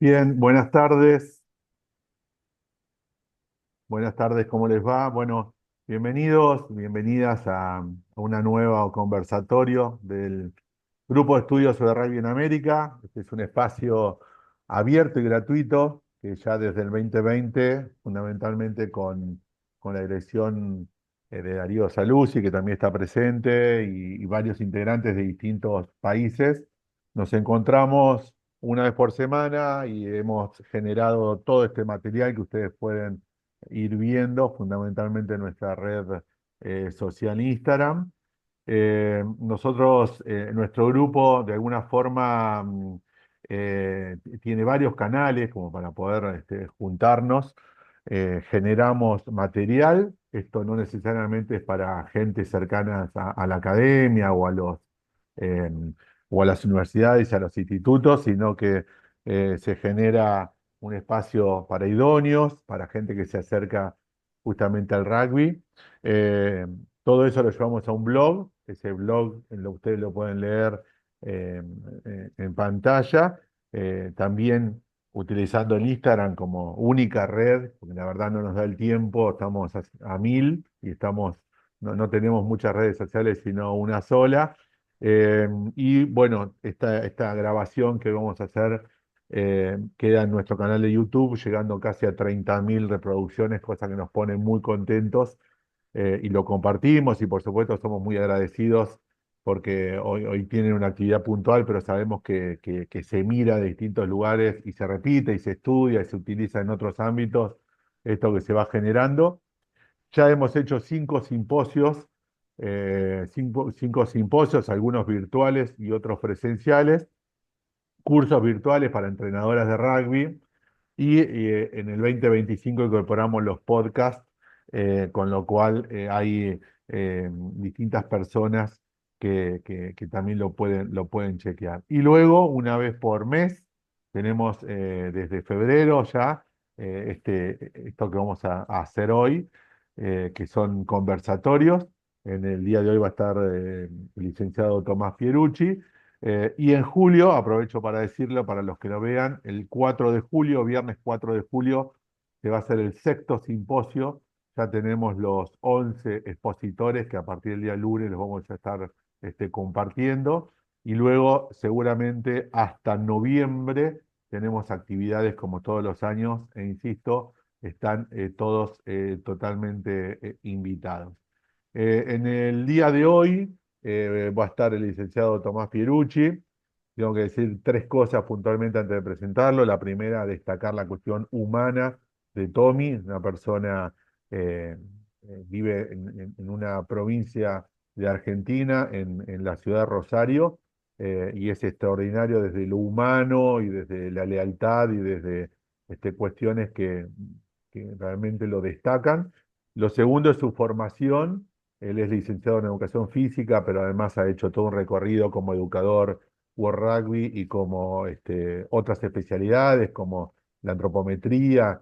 Bien, buenas tardes. Buenas tardes, ¿cómo les va? Bueno, bienvenidos, bienvenidas a una nueva conversatorio del Grupo de Estudios sobre Rugby en América. Este es un espacio abierto y gratuito que ya desde el 2020, fundamentalmente con la dirección de Darío Saluzzi, que también está presente, y varios integrantes de distintos países, nos encontramos una vez por semana y hemos generado todo este material que ustedes pueden ir viendo, fundamentalmente en nuestra red social Instagram. Nuestro grupo, de alguna forma, tiene varios canales como para poder juntarnos. Generamos material. Esto no necesariamente es para gente cercana a la academia eh, o a las universidades y a los institutos, sino que se genera un espacio para idóneos, para gente que se acerca justamente al rugby. Eh, Todo eso lo llevamos a un blog. Ese blog ustedes lo pueden leer eh, en pantalla. También utilizando el Instagram como única red, porque la verdad no nos da el tiempo, estamos a mil y no tenemos muchas redes sociales, sino una sola. Y bueno, esta grabación que vamos a hacer queda en nuestro canal de YouTube, llegando casi a 30.000 reproducciones, cosa que nos pone muy contentos, y lo compartimos y por supuesto somos muy agradecidos porque hoy tienen una actividad puntual, pero sabemos que se mira de distintos lugares y se repite y se estudia y se utiliza en otros ámbitos esto que se va generando. Ya hemos hecho cinco simposios, algunos virtuales y otros presenciales, cursos virtuales para entrenadoras de rugby y en el 2025 incorporamos los podcasts, con lo cual hay distintas personas que también lo pueden chequear. Y luego, una vez por mes, tenemos desde febrero ya esto que vamos a hacer hoy, que son conversatorios. En el día de hoy va a estar el licenciado Tomás Pierucci. Y en julio, aprovecho para decirlo para los que lo vean, el 4 de julio, viernes 4 de julio, que va a ser el sexto simposio. Ya tenemos los 11 expositores que a partir del día lunes los vamos a estar compartiendo. Y luego, seguramente hasta noviembre, tenemos actividades como todos los años, e insisto, están todos totalmente invitados. En el día de hoy va a estar el licenciado Tomás Pierucci. Tengo que decir tres cosas puntualmente antes de presentarlo. La primera, destacar la cuestión humana de Tommy, una persona eh, vive en una provincia de Argentina, en la ciudad de Rosario, y es extraordinario desde lo humano y desde la lealtad y desde cuestiones que realmente lo destacan. Lo segundo es su formación. Él es licenciado en educación física, pero además ha hecho todo un recorrido como educador World Rugby y como otras especialidades como la antropometría,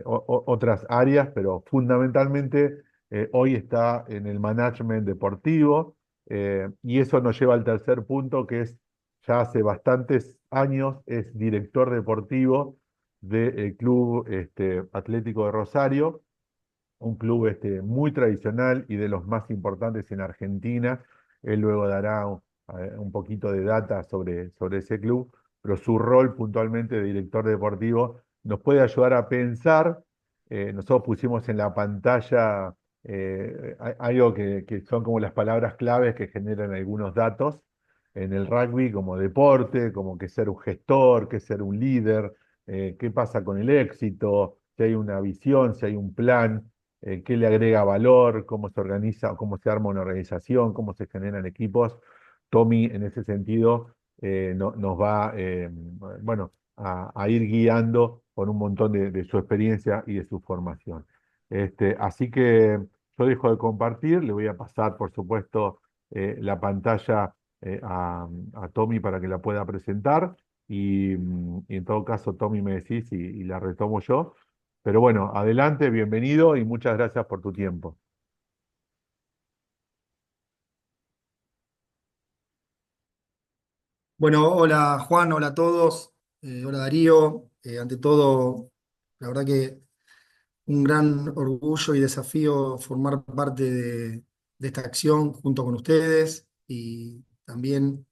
otras áreas, pero fundamentalmente hoy está en el management deportivo, y eso nos lleva al tercer punto, que es ya hace bastantes años es director deportivo del Club Atlético de Rosario, un club muy tradicional y de los más importantes en Argentina. Él luego dará un poquito de data sobre ese club, pero su rol puntualmente de director deportivo nos puede ayudar a pensar. Nosotros pusimos en la pantalla algo que son como las palabras claves que generan algunos datos en el rugby como deporte, como que ser un gestor, que ser un líder, qué pasa con el éxito, si hay una visión, si hay un plan, qué le agrega valor, cómo se organiza, cómo se arma una organización, cómo se generan equipos. Tommy, en ese sentido, nos va bueno, a ir guiando por un montón de su experiencia y de su formación. Así que yo dejo de compartir, le voy a pasar, por supuesto, la pantalla a Tommy para que la pueda presentar. Y en todo caso, Tommy, me decís y la retomo yo. Pero bueno, adelante, bienvenido y muchas gracias por tu tiempo. Bueno, hola Juan, hola a todos. Hola Darío. Ante todo, la verdad que un gran orgullo y desafío formar parte de esta acción junto con ustedes y también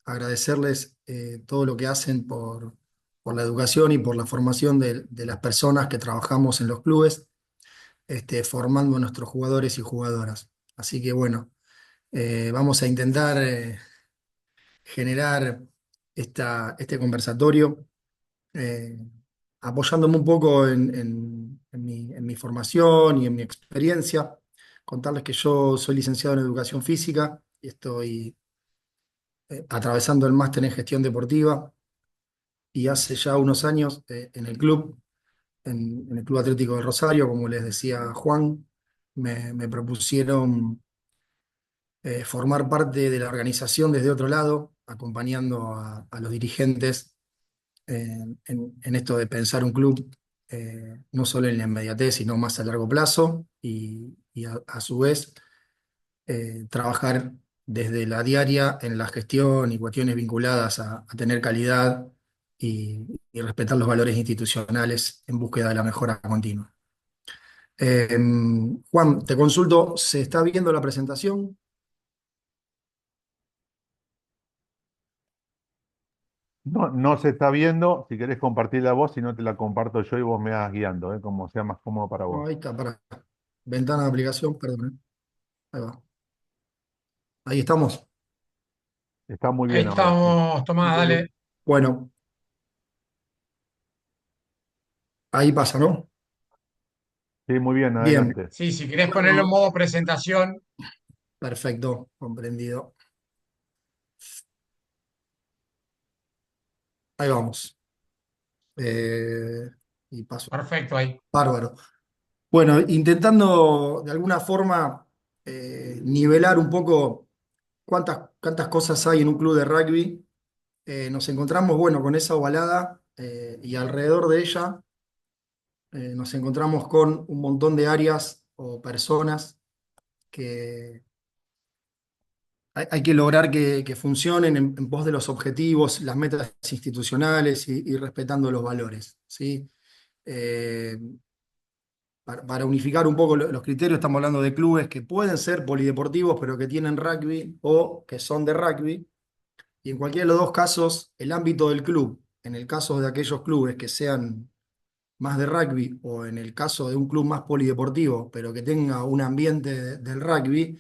agradecerles todo lo que hacen por la educación y por la formación de las personas que trabajamos en los clubes, formando a nuestros jugadores y jugadoras. Así que bueno, vamos a intentar generar este conversatorio eh, apoyándome un poco en mi formación y en mi experiencia. Contarles que yo soy licenciado en Educación Física y estoy atravesando el máster en Gestión Deportiva, y hace ya unos años en el club, en el Club Atlético de Rosario, como les decía Juan, me propusieron formar parte de la organización desde otro lado, acompañando a los dirigentes en esto de pensar un club, no solo en la inmediatez, sino más a largo plazo, y a su vez trabajar desde la diaria en la gestión y cuestiones vinculadas a tener calidad y respetar los valores institucionales en búsqueda de la mejora continua. Eh, Juan, te consulto, ¿se está viendo la presentación? No, no se está viendo. Si querés compartir la voz, si no te la comparto yo y vos me vas guiando, como sea más cómodo para No, vos. ahí está, para ventana de aplicación, perdón. Ahí va. Ahí estamos. Está muy Ahí bien ahora, sí. estamos, Tomás, Bueno, dale. bueno, ahí pasa, ¿no? Sí, muy bien, Bien, adelante. Sí, si querés ponerlo en bueno, modo presentación, perfecto, comprendido. Ahí vamos. Eh, y paso. perfecto ahí. Bárbaro. Bueno, intentando de alguna forma nivelar un poco cuántas cosas hay en un club de rugby, nos encontramos, bueno, con esa ovalada y alrededor de ella nos encontramos con un montón de áreas o personas que hay que lograr que funcionen en pos de los objetivos, las metas institucionales y respetando los valores, ¿sí? Eh, para unificar un poco los criterios, estamos hablando de clubes que pueden ser polideportivos, pero que tienen rugby o que son de rugby. Y en cualquiera de los dos casos, el ámbito del club, en el caso de aquellos clubes que sean más de rugby o en el caso de un club más polideportivo, pero que tenga un ambiente del rugby,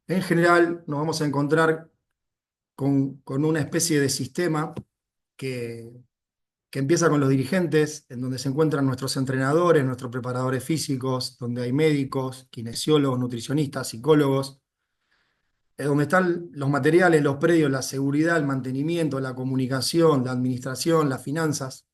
en general nos vamos a encontrar con una especie de sistema que, que empieza con los dirigentes, en donde se encuentran nuestros entrenadores, nuestros preparadores físicos, donde hay médicos, kinesiólogos, nutricionistas, psicólogos, donde están los materiales, los predios, la seguridad, el mantenimiento, la comunicación, la administración, las finanzas,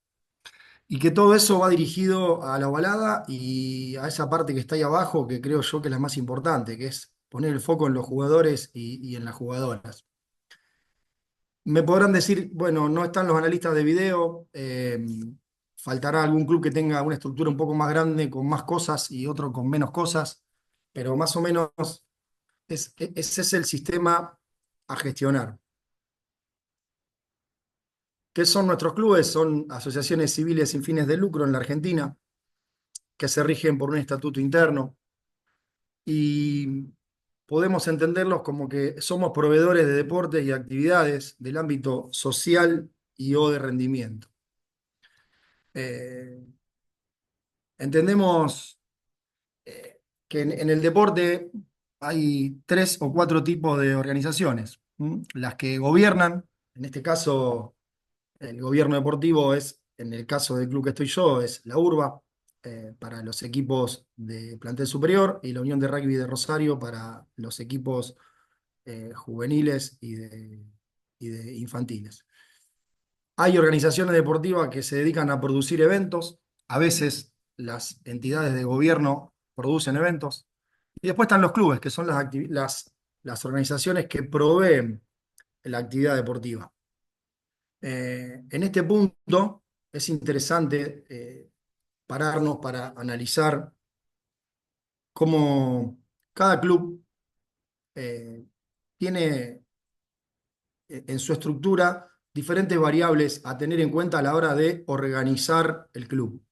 y que todo eso va dirigido a la ovalada y a esa parte que está ahí abajo, que creo yo que es la más importante, que es poner el foco en los jugadores y en las jugadoras. Me podrán decir, bueno, no están los analistas de video, faltará algún club que tenga una estructura un poco más grande, con más cosas y otro con menos cosas, pero más o menos ese es el sistema a gestionar. ¿Qué son nuestros clubes? Son asociaciones civiles sin fines de lucro en la Argentina, que se rigen por un estatuto interno, y podemos entenderlos como que somos proveedores de deportes y actividades del ámbito social y o de rendimiento. Eh, Entendemos que en el deporte hay tres o cuatro tipos de organizaciones. ¿M? Las que gobiernan, en este caso el gobierno deportivo es, en el caso del club que estoy yo, es la URBA, para los equipos de plantel superior, y la Unión de Rugby de Rosario para los equipos juveniles y de infantiles. Hay organizaciones deportivas que se dedican a producir eventos. A veces las entidades de gobierno producen eventos. Y después están los clubes, que son las organizaciones que proveen la actividad deportiva. En este punto es interesante pararnos para analizar cómo cada club eh, tiene en su estructura diferentes variables a tener en cuenta a la hora de organizar el club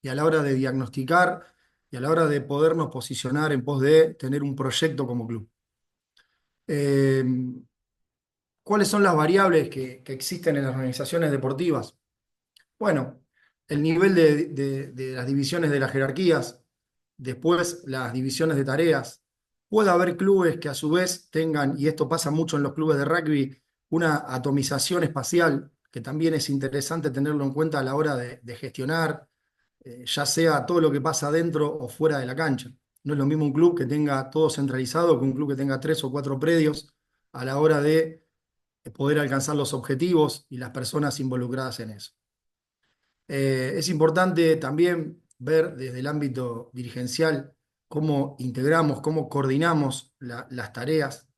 y a la hora de diagnosticar y a la hora de podernos posicionar en pos de tener un proyecto como club. Eh, ¿Cuáles son las variables que existen en las organizaciones deportivas? Bueno, el nivel de las divisiones de las jerarquías, después las divisiones de tareas. Puede haber clubes que a su vez tengan, y esto pasa mucho en los clubes de rugby, una atomización espacial, que también es interesante tenerlo en cuenta a la hora de gestionar, ya sea todo lo que pasa dentro o fuera de la cancha. No es lo mismo un club que tenga todo centralizado que un club que tenga 3 o 4 predios a la hora de poder alcanzar los objetivos y las personas involucradas en eso. Es importante también ver desde el ámbito dirigencial cómo integramos, cómo coordinamos las tareas,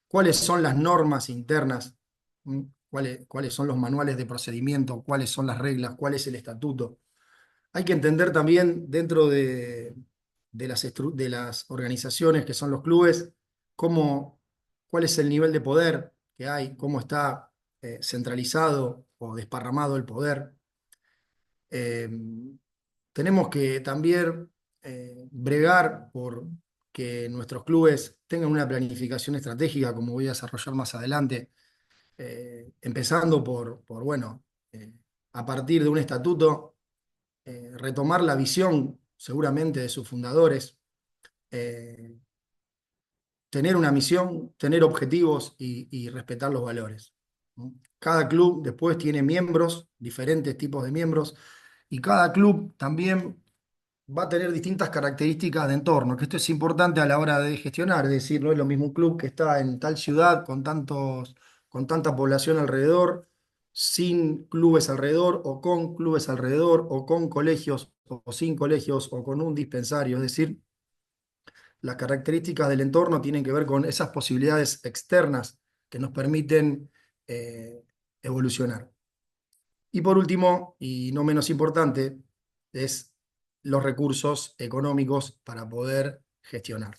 cuáles son las normas internas, cuáles son los manuales de procedimiento, cuáles son las reglas, cuál es el estatuto. Hay que entender también dentro de las organizaciones que son los clubes, cuál es el nivel de poder que hay, cómo está centralizado o desparramado el poder. Eh, Tenemos que también bregar por que nuestros clubes tengan una planificación estratégica, como voy a desarrollar más adelante, empezando bueno, a partir de un estatuto, retomar la visión seguramente de sus fundadores, eh, tener una misión, tener objetivos y respetar los valores, ¿no? Cada club después tiene miembros, diferentes tipos de miembros, y cada club también va a tener distintas características de entorno, que esto es importante a la hora de gestionar, es decir, no es lo mismo un club que está en tal ciudad con tanta población alrededor, sin clubes alrededor, o con clubes alrededor, o con colegios, o sin colegios, o con un dispensario. Es decir, las características del entorno tienen que ver con esas posibilidades externas que nos permiten eh, evolucionar. Y por último, y no menos importante, es los recursos económicos para poder gestionar.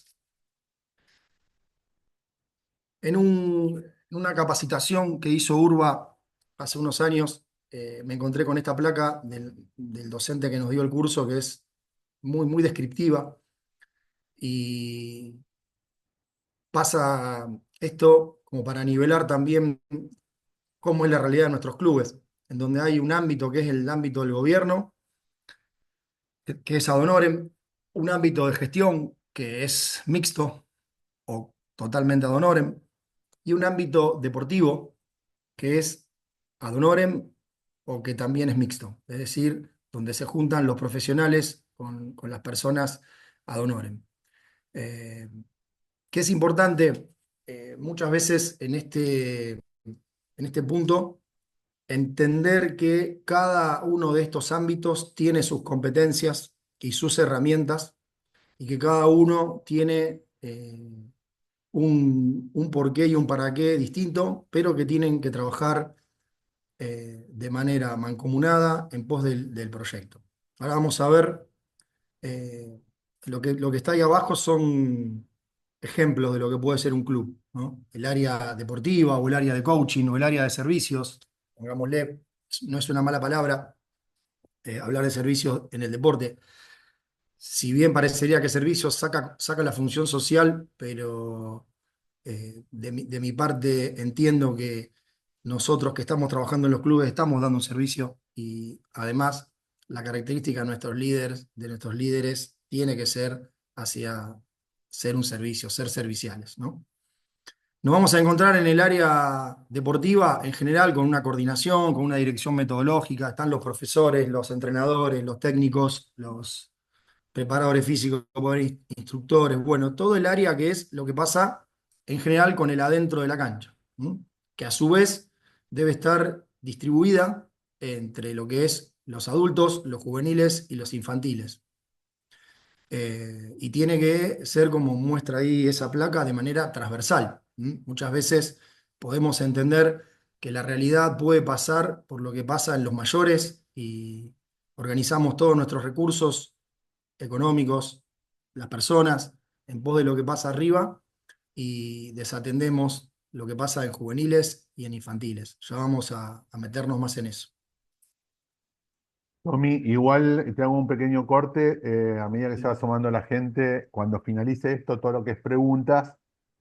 En una capacitación que hizo Urba hace unos años, me encontré con esta placa del docente que nos dio el curso, que es muy, muy descriptiva, y pasa esto como para nivelar también cómo es la realidad de nuestros clubes, en donde hay un ámbito que es el ámbito del gobierno, que es ad honorem, un ámbito de gestión que es mixto o totalmente ad honorem, y un ámbito deportivo que es ad honorem o que también es mixto, es decir, donde se juntan los profesionales con las personas ad honorem. Eh, que es importante muchas veces en este punto entender que cada uno de estos ámbitos tiene sus competencias y sus herramientas y que cada uno tiene un porqué y un para qué distinto, pero que tienen que trabajar de manera mancomunada en pos del proyecto. Ahora vamos a ver, eh, lo que está ahí abajo son ejemplos de lo que puede ser un club, ¿no? El área deportiva o el área de coaching o el área de servicios, pongámosle, no es una mala palabra hablar de servicios en el deporte. Si bien parecería que servicios saca la función social, pero de mi parte entiendo que nosotros que estamos trabajando en los clubes estamos dando un servicio y además la característica de nuestros líderes tiene que ser hacia ser un servicio, ser serviciales, ¿no? Nos vamos a encontrar en el área deportiva en general con una coordinación, con una dirección metodológica. Están los profesores, los entrenadores, los técnicos, los preparadores físicos, instructores, bueno, todo el área que es lo que pasa en general con el adentro de la cancha, ¿m? Que a su vez debe estar distribuida entre lo que es los adultos, los juveniles y los infantiles. Y tiene que ser como muestra ahí esa placa de manera transversal. Muchas veces podemos entender que la realidad puede pasar por lo que pasa en los mayores y organizamos todos nuestros recursos económicos, las personas, en pos de lo que pasa arriba y desatendemos lo que pasa en juveniles y en infantiles. Ya vamos a meternos más en eso. Tommy, igual te hago un pequeño corte. A medida que se va sumando la gente, cuando finalice esto, todo lo que es preguntas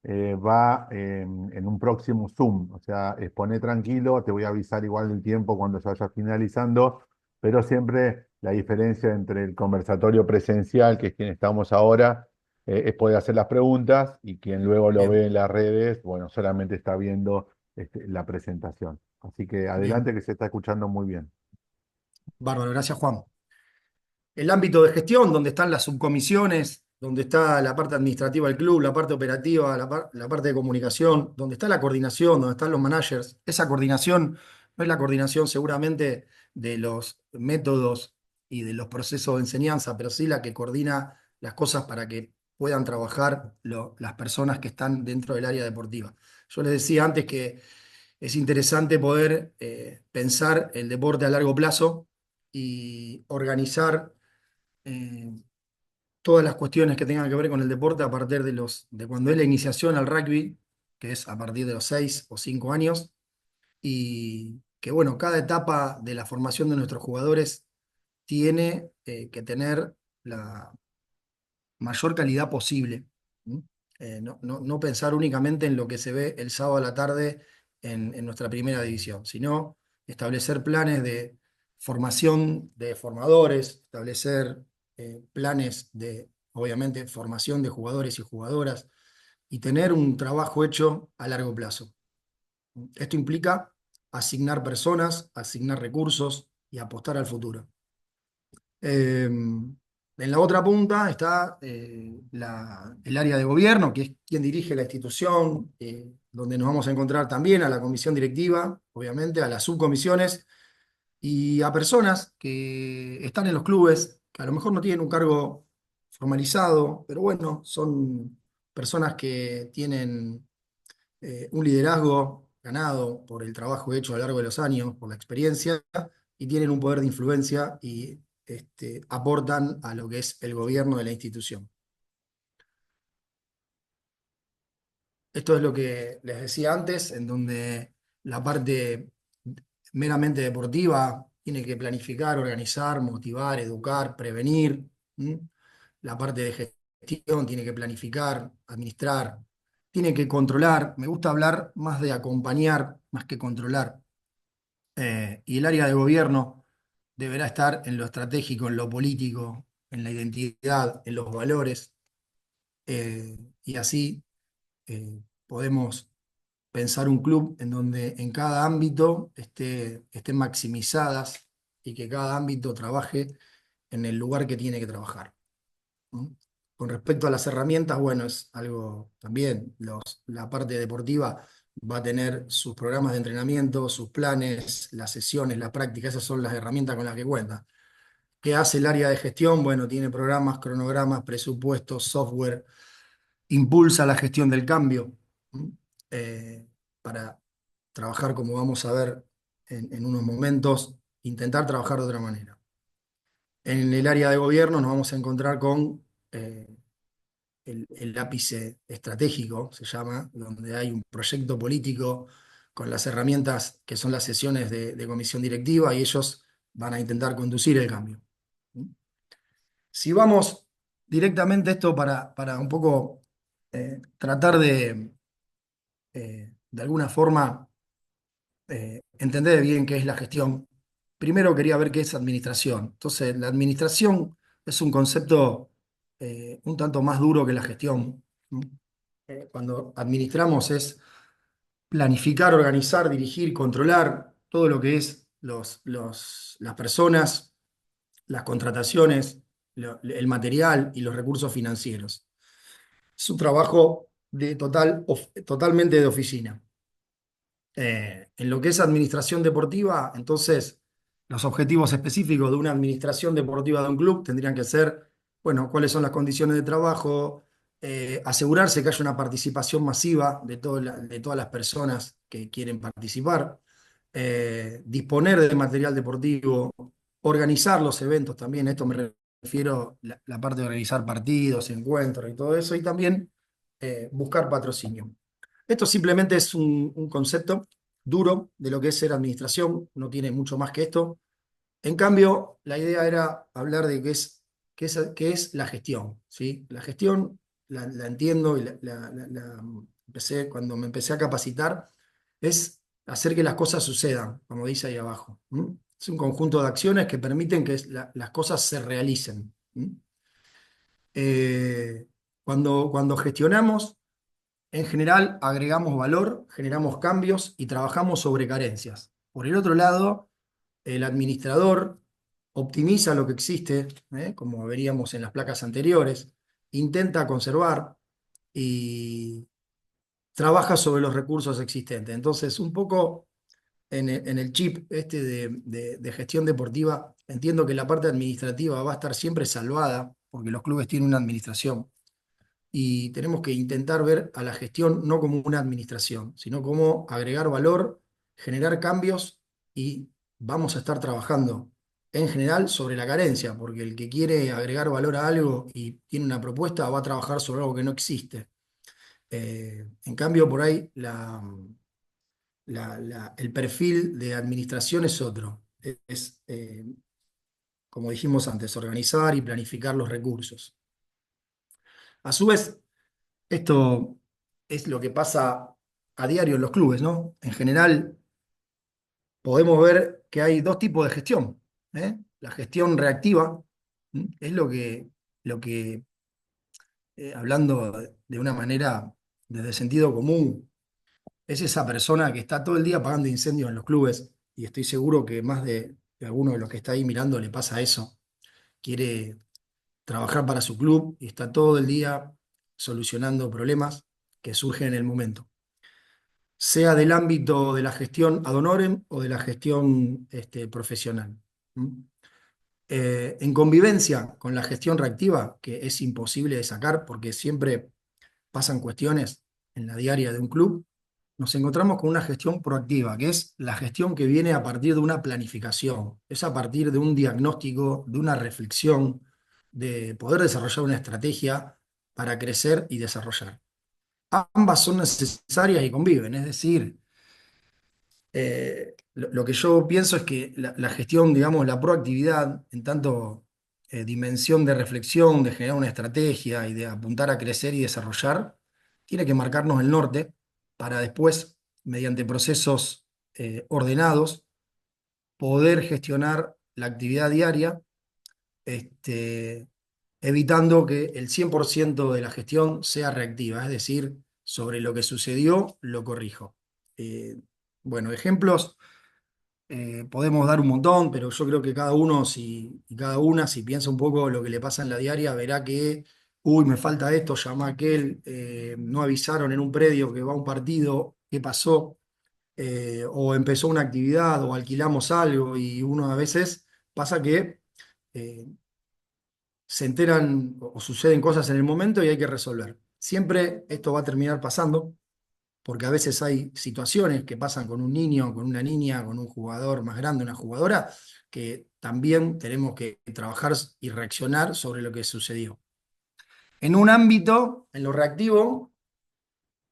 va en un próximo Zoom. O sea, exponé tranquilo, te voy a avisar igual del tiempo cuando se vaya finalizando, pero siempre la diferencia entre el conversatorio presencial, que es quien estamos ahora, es poder hacer las preguntas y quien luego lo ve Bien, en las redes, bueno, solamente está viendo la presentación. Así que bien. adelante que se está escuchando muy bien. Bárbaro, gracias Juan. El ámbito de gestión, donde están las subcomisiones, donde está la parte administrativa del club, la parte operativa, la parte de comunicación, donde está la coordinación, donde están los managers. Esa coordinación no es la coordinación seguramente de los métodos y de los procesos de enseñanza, pero sí la que coordina las cosas para que puedan trabajar las personas que están dentro del área deportiva. Yo les decía antes que es interesante poder pensar el deporte a largo plazo y organizar eh, todas las cuestiones que tengan que ver con el deporte a partir de cuando es la iniciación al rugby, que es a partir de los 6 o 5 años, y que bueno, cada etapa de la formación de nuestros jugadores tiene que tener la mayor calidad posible. ¿Mm? No pensar únicamente en lo que se ve el sábado a la tarde en nuestra primera división, sino establecer planes de formación de formadores, establecer planes de, obviamente, formación de jugadores y jugadoras y tener un trabajo hecho a largo plazo. Esto implica asignar personas, asignar recursos y apostar al futuro. En la otra punta está el área de gobierno, que es quien dirige la institución, donde nos vamos a encontrar también a la comisión directiva, obviamente, a las subcomisiones y a personas que están en los clubes, que a lo mejor no tienen un cargo formalizado, pero bueno, son personas que tienen un liderazgo ganado por el trabajo hecho a lo largo de los años, por la experiencia, y tienen un poder de influencia y aportan a lo que es el gobierno de la institución. Esto es lo que les decía antes, en donde la parte meramente deportiva tiene que planificar, organizar, motivar, educar, prevenir. ¿M? La parte de gestión tiene que planificar, administrar, tiene que controlar. Me gusta hablar más de acompañar más que controlar. Y el área de gobierno deberá estar en lo estratégico, en lo político, en la identidad, en los valores, y así podemos pensar un club en donde en cada ámbito estén maximizadas y que cada ámbito trabaje en el lugar que tiene que trabajar. ¿No? Con respecto a las herramientas, bueno, es algo también, la parte deportiva va a tener sus programas de entrenamiento, sus planes, las sesiones, la práctica, esas son las herramientas con las que cuenta. ¿Qué hace el área de gestión? Bueno, tiene programas, cronogramas, presupuestos, software, impulsa la gestión del cambio, ¿m? Eh, para trabajar, como vamos a ver en unos momentos, intentar trabajar de otra manera. En el área de gobierno nos vamos a encontrar con el ápice estratégico, se llama, donde hay un proyecto político con las herramientas que son las sesiones de comisión directiva y ellos van a intentar conducir el cambio. Si vamos directamente a esto para un poco tratar de alguna forma entender bien qué es la gestión, primero quería ver qué es administración. Entonces, la administración es un concepto un tanto más duro que la gestión. ¿No? Cuando administramos es planificar, organizar, dirigir, controlar todo lo que es las personas, las contrataciones, el material y los recursos financieros. Es un trabajo totalmente de oficina. En lo que es administración deportiva, entonces los objetivos específicos de una administración deportiva de un club tendrían que ser, bueno, cuáles son las condiciones de trabajo, asegurarse que haya una participación masiva de todas las personas que quieren participar, disponer de material deportivo, organizar los eventos también, esto me refiero a la parte de organizar partidos, encuentros y todo eso, y también buscar patrocinio. Esto simplemente es un concepto duro de lo que es ser administración, no tiene mucho más que esto. En cambio, la idea era hablar de qué es la gestión, ¿sí? La gestión la entiendo y cuando me empecé a capacitar, es hacer que las cosas sucedan, como dice ahí abajo. ¿M? Es un conjunto de acciones que permiten que las cosas se realicen. ¿M? Eh, cuando gestionamos, en general agregamos valor, generamos cambios y trabajamos sobre carencias. Por el otro lado, el administrador optimiza lo que existe, como veríamos en las placas anteriores, intenta conservar y trabaja sobre los recursos existentes. Entonces, un poco en el chip este de gestión deportiva, entiendo que la parte administrativa va a estar siempre salvada, porque los clubes tienen una administración, y tenemos que intentar ver a la gestión no como una administración, sino como agregar valor, generar cambios y vamos a estar trabajando en general sobre la carencia, porque el que quiere agregar valor a algo y tiene una propuesta va a trabajar sobre algo que no existe. En cambio, por ahí el perfil de administración es otro. Como dijimos antes, organizar y planificar los recursos. A su vez, esto es lo que pasa a diario en los clubes, ¿no? En general, podemos ver que hay dos tipos de gestión, ¿eh? La gestión reactiva, es hablando de una manera desde el sentido común, es esa persona que está todo el día apagando incendios en los clubes, y estoy seguro que más de alguno de los que está ahí mirando le pasa eso. Quiere trabajar para su club y está todo el día solucionando problemas que surgen en el momento, sea del ámbito de la gestión ad honorem o de la gestión profesional. ¿Mm? En convivencia con la gestión reactiva, que es imposible de sacar porque siempre pasan cuestiones en la diaria de un club, nos encontramos con una gestión proactiva, que es la gestión que viene a partir de una planificación, es a partir de un diagnóstico, de una reflexión, de poder desarrollar una estrategia para crecer y desarrollar. Ambas son necesarias y conviven, es decir, lo que yo pienso es que la gestión, digamos, la proactividad, en tanto dimensión de reflexión, de generar una estrategia y de apuntar a crecer y desarrollar, tiene que marcarnos el norte para después, mediante procesos ordenados, poder gestionar la actividad diaria, este, evitando que el 100% de la gestión sea reactiva, es decir, sobre lo que sucedió, lo corrijo. Eh, bueno, ejemplos. Podemos dar un montón, pero yo creo que cada uno y cada una, si piensa un poco lo que le pasa en la diaria, verá que, uy, me falta esto, llama a aquel, no avisaron en un predio que va a un partido, ¿qué pasó? O empezó una actividad, o alquilamos algo, y uno a veces pasa que eh, se enteran o suceden cosas en el momento y hay que resolver. Siempre esto va a terminar pasando porque a veces hay situaciones que pasan con un niño, con una niña, con un jugador más grande, una jugadora, que también tenemos que trabajar y reaccionar sobre lo que sucedió. En un ámbito, en lo reactivo,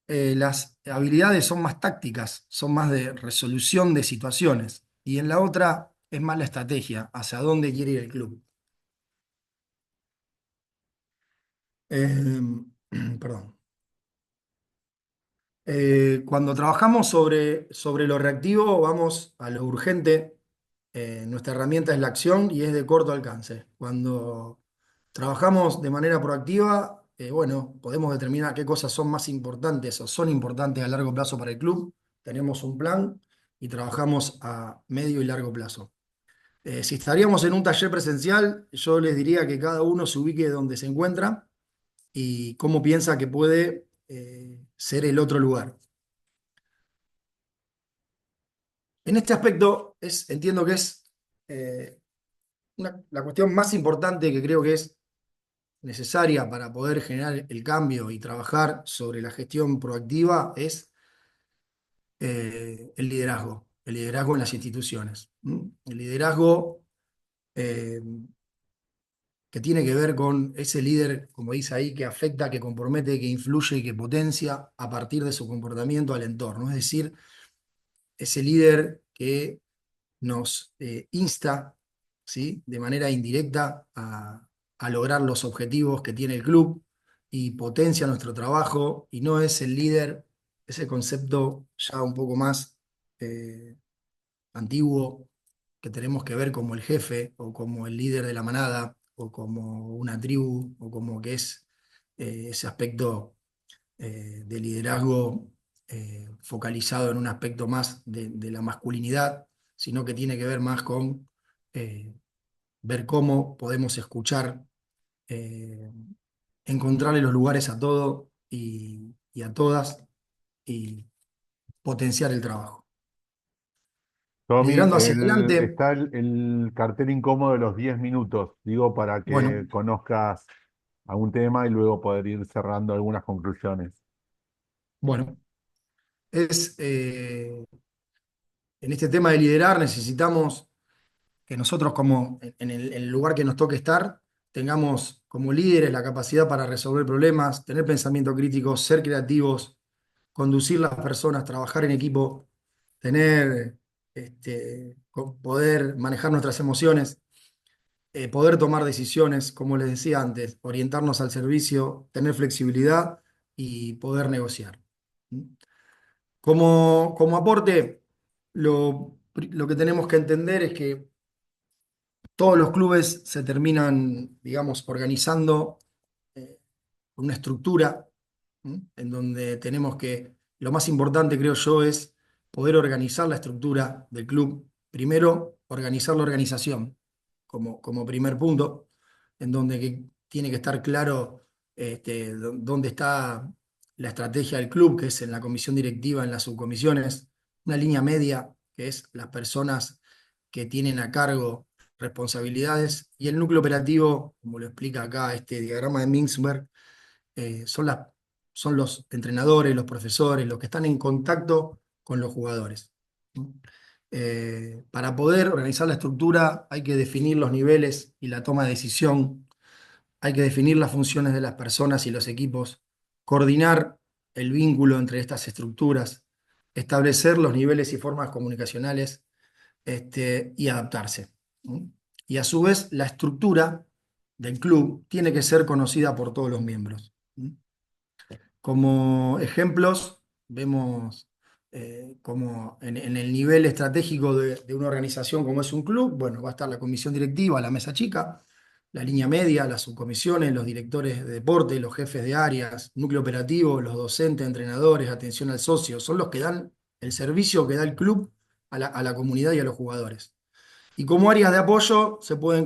las habilidades son más tácticas, son más de resolución de situaciones, y en la otra es más la estrategia, hacia dónde quiere ir el club. Eh, perdón. Cuando trabajamos sobre lo reactivo, vamos a lo urgente. Nuestra herramienta es la acción y es de corto alcance. Cuando trabajamos de manera proactiva, bueno, podemos determinar qué cosas son más importantes o son importantes a largo plazo para el club. Tenemos un plan y trabajamos a medio y largo plazo. Si estaríamos en un taller presencial, yo les diría que cada uno se ubique donde se encuentra y cómo piensa que puede ser el otro lugar. En este aspecto, entiendo que es eh, la cuestión más importante que creo que es necesaria para poder generar el cambio y trabajar sobre la gestión proactiva es el liderazgo en las instituciones. ¿M? El liderazgo eh, que tiene que ver con ese líder, como dice ahí, que afecta, que compromete, que influye y que potencia a partir de su comportamiento al entorno. Es decir, ese líder que nos insta, ¿sí? De manera indirecta a lograr los objetivos que tiene el club y potencia nuestro trabajo y no es el líder, ese concepto ya un poco más antiguo que tenemos que ver como el jefe o como el líder de la manada o como una tribu o como que es ese aspecto de liderazgo focalizado en un aspecto más de la masculinidad, sino que tiene que ver más con eh, ver cómo podemos escuchar, eh, encontrarle los lugares a todo y a todas y potenciar el trabajo. Tommy, Liderando hacia adelante, está el cartel incómodo de los 10 minutos, digo, para bueno, que conozcas algún tema y luego poder ir cerrando algunas conclusiones. bueno, en este tema de liderar necesitamos que nosotros como en el lugar que nos toque estar, tengamos como líderes la capacidad para resolver problemas, tener pensamiento crítico, ser creativos, conducir las personas, trabajar en equipo, tener, poder manejar nuestras emociones, poder tomar decisiones, como les decía antes, orientarnos al servicio, tener flexibilidad y poder negociar. ¿Mm? Como aporte, lo que tenemos que entender es que todos los clubes se terminan, digamos, organizando eh, con una estructura, ¿m? En donde tenemos que, lo más importante creo yo es poder organizar la estructura del club. Primero, organizar la organización como primer punto, en donde tiene que estar claro dónde está la estrategia del club, que es en la comisión directiva, en las subcomisiones, una línea media, que es las personas que tienen a cargo responsabilidades, y el núcleo operativo, como lo explica acá este diagrama de Mintzberg, son los entrenadores, los profesores, los que están en contacto con los jugadores. Para poder organizar la estructura hay que definir los niveles y la toma de decisión, hay que definir las funciones de las personas y los equipos, coordinar el vínculo entre estas estructuras, establecer los niveles y formas comunicacionales y adaptarse. ¿No? Y a su vez, la estructura del club tiene que ser conocida por todos los miembros. ¿No? Como ejemplos, vemos como en el nivel estratégico de una organización como es un club, bueno, va a estar la comisión directiva, la mesa chica, la línea media, las subcomisiones, los directores de deporte, los jefes de áreas, núcleo operativo, los docentes, entrenadores, atención al socio, son los que dan el servicio que da el club a la comunidad y a los jugadores. Y como áreas de apoyo se pueden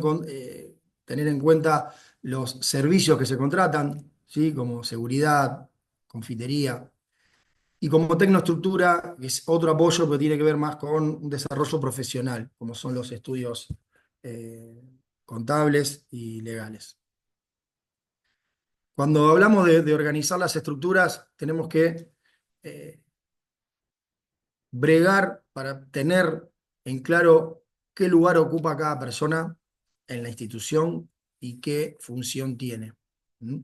tener en cuenta los servicios que se contratan, ¿sí? Como seguridad, confitería, y como tecnoestructura, que es otro apoyo que tiene que ver más con un desarrollo profesional, como son los estudios eh, contables y legales. Cuando hablamos de organizar las estructuras, tenemos que eh, bregar para tener en claro qué lugar ocupa cada persona en la institución y qué función tiene. ¿Mm?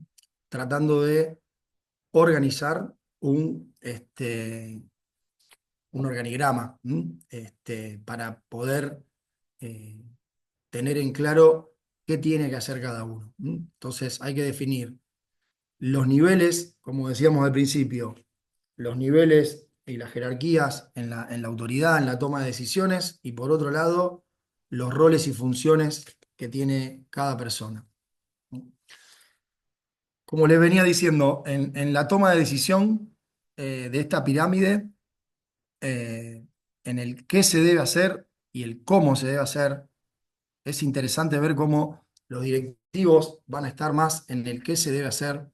Tratando de organizar un organigrama, ¿m? Para poder eh, tener en claro qué tiene que hacer cada uno. ¿M? Entonces hay que definir los niveles, como decíamos al principio, los niveles y las jerarquías en la autoridad, en la toma de decisiones, y por otro lado, los roles y funciones que tiene cada persona. Como les venía diciendo, en la toma de decisión de esta pirámide, eh, en el qué se debe hacer y el cómo se debe hacer, es interesante ver cómo los directivos van a estar más en el qué se debe hacer.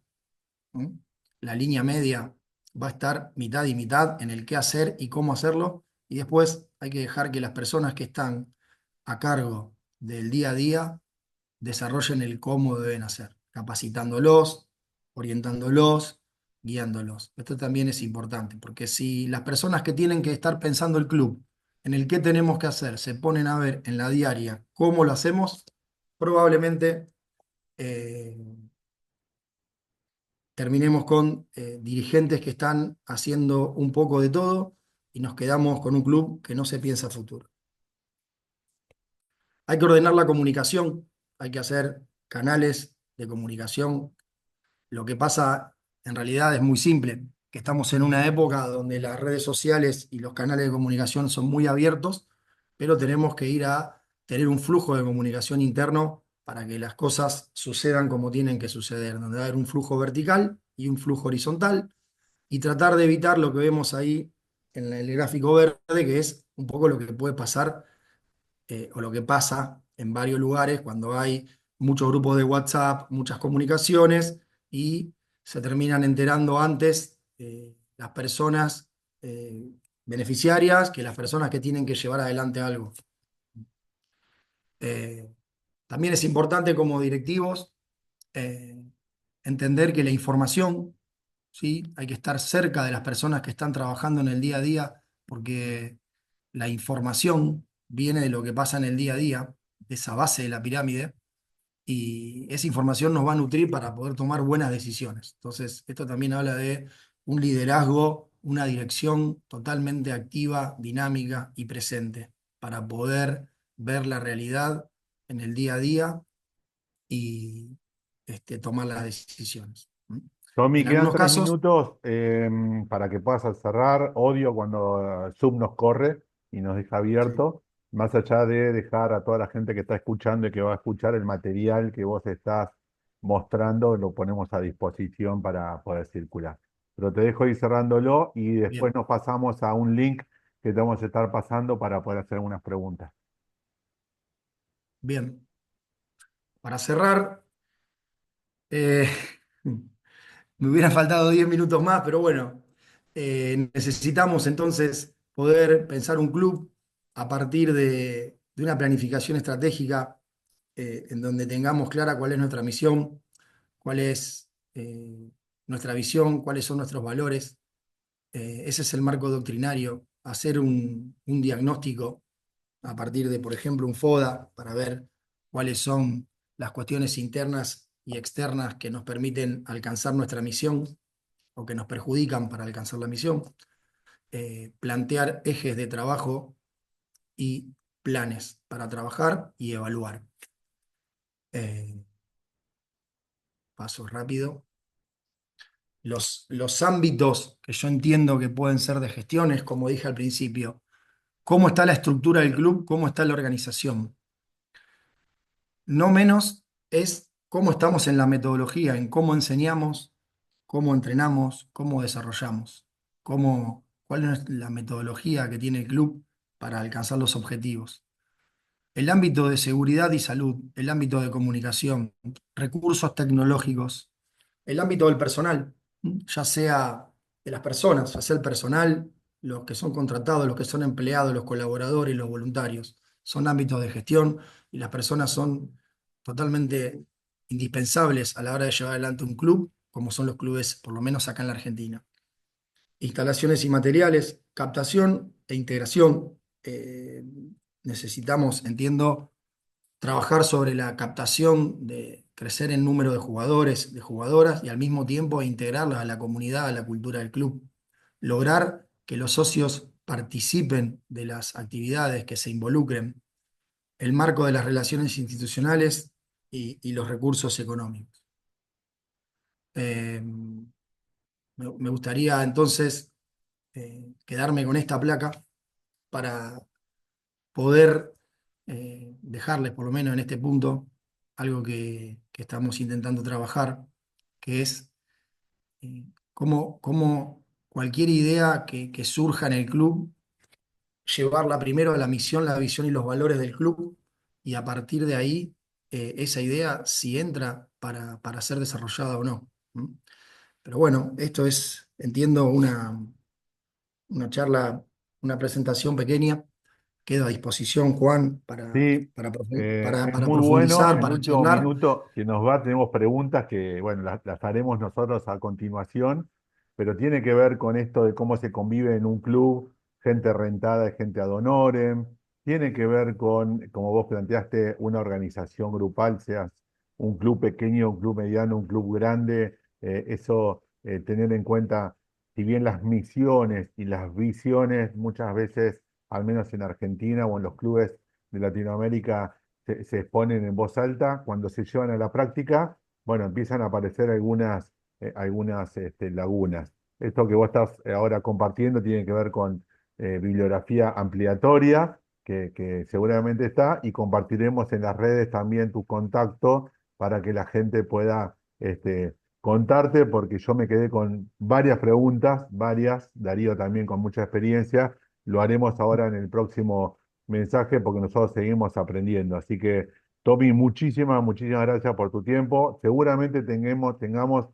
¿Mm? La línea media va a estar mitad y mitad en el qué hacer y cómo hacerlo. Y después hay que dejar que las personas que están a cargo del día a día desarrollen el cómo deben hacer, capacitándolos, orientándolos, guiándolos. Esto también es importante, porque si las personas que tienen que estar pensando el club, en el qué tenemos que hacer, se ponen a ver en la diaria cómo lo hacemos, probablemente eh, terminemos con dirigentes que están haciendo un poco de todo y nos quedamos con un club que no se piensa a futuro. Hay que ordenar la comunicación, hay que hacer canales de comunicación. Lo que pasa en realidad es muy simple, que estamos en una época donde las redes sociales y los canales de comunicación son muy abiertos, pero tenemos que ir a tener un flujo de comunicación interno para que las cosas sucedan como tienen que suceder, donde va a haber un flujo vertical y un flujo horizontal, y tratar de evitar lo que vemos ahí en el gráfico verde, que es un poco lo que puede pasar o lo que pasa en varios lugares cuando hay muchos grupos de WhatsApp, muchas comunicaciones y se terminan enterando antes las personas beneficiarias que las personas que tienen que llevar adelante algo. Eh, También es importante como directivos eh, entender que la información, ¿sí? Hay que estar cerca de las personas que están trabajando en el día a día, porque la información viene de lo que pasa en el día a día, de esa base de la pirámide, y esa información nos va a nutrir para poder tomar buenas decisiones. Entonces, esto también habla de un liderazgo, una dirección totalmente activa, dinámica y presente, para poder ver la realidad en el día a día y tomar las decisiones. ¿Mm? Tommy, En quedan algunos tres casos, minutos para que puedas cerrar. Odio cuando Zoom nos corre y nos deja sí, abierto, más allá de dejar a toda la gente que está escuchando y que va a escuchar el material que vos estás mostrando, lo ponemos a disposición para poder circular. Pero te dejo ir cerrándolo y después bien, nos pasamos a un link que te vamos a estar pasando para poder hacer unas preguntas. bien. Para cerrar, eh, me hubieran faltado 10 minutos más, pero bueno, necesitamos entonces poder pensar un club a partir de una planificación estratégica en donde tengamos clara cuál es nuestra misión, cuál es nuestra visión, cuáles son nuestros valores. Ese es el marco doctrinario, hacer un diagnóstico a partir de, por ejemplo, un FODA para ver cuáles son las cuestiones internas y externas que nos permiten alcanzar nuestra misión o que nos perjudican para alcanzar la misión, plantear ejes de trabajo y planes para trabajar y evaluar. Eh, Paso rápido. Los ámbitos que yo entiendo que pueden ser de gestiones, como dije al principio, cómo está la estructura del club, cómo está la organización. No menos es cómo estamos en la metodología, en cómo enseñamos, cómo entrenamos, cómo desarrollamos, cuál es la metodología que tiene el club para alcanzar los objetivos. El ámbito de seguridad y salud, el ámbito de comunicación, recursos tecnológicos, el ámbito del personal, ya sea de las personas, ya sea el personal, los que son contratados, los que son empleados, los colaboradores, los voluntarios. Son ámbitos de gestión y las personas son totalmente indispensables a la hora de llevar adelante un club, como son los clubes, por lo menos acá en la Argentina. Instalaciones y materiales, captación e integración. Necesitamos, entiendo, trabajar sobre la captación de crecer en número de jugadores, de jugadoras y al mismo tiempo integrarlos a la comunidad, a la cultura del club. Lograr que los socios participen de las actividades, que se involucren, el marco de las relaciones institucionales y los recursos económicos. Me gustaría entonces quedarme con esta placa para poder dejarles, por lo menos en este punto, algo que estamos intentando trabajar, que es cómo cualquier idea que surja en el club, llevarla primero a la misión, la visión y los valores del club, y a partir de ahí, esa idea si entra para ser desarrollada o no. ¿Mm? Pero bueno, esto es, entiendo, una charla, una presentación pequeña. Quedo a disposición, Juan, Sí, es para muy bueno. profundizar, En el para último charlar. minuto que nos va, tenemos preguntas que, bueno, las haremos nosotros a continuación, pero tiene que ver con esto de cómo se convive en un club, gente rentada y gente ad honorem. Tiene que ver con, como vos planteaste, una organización grupal, seas un club pequeño, un club mediano, un club grande. Eso, tener en cuenta si bien las misiones y las visiones muchas veces, al menos en Argentina o en los clubes de Latinoamérica, se exponen en voz alta, cuando se llevan a la práctica, bueno, empiezan a aparecer algunas lagunas. Esto que vos estás ahora compartiendo tiene que ver con bibliografía ampliatoria, que seguramente está, y compartiremos en las redes también tu contacto para que la gente pueda contarte, porque yo me quedé con varias preguntas, varias, Darío también con mucha experiencia, lo haremos ahora en el próximo mensaje porque nosotros seguimos aprendiendo. Así que, Tommy, muchísimas gracias por tu tiempo. Seguramente tengamos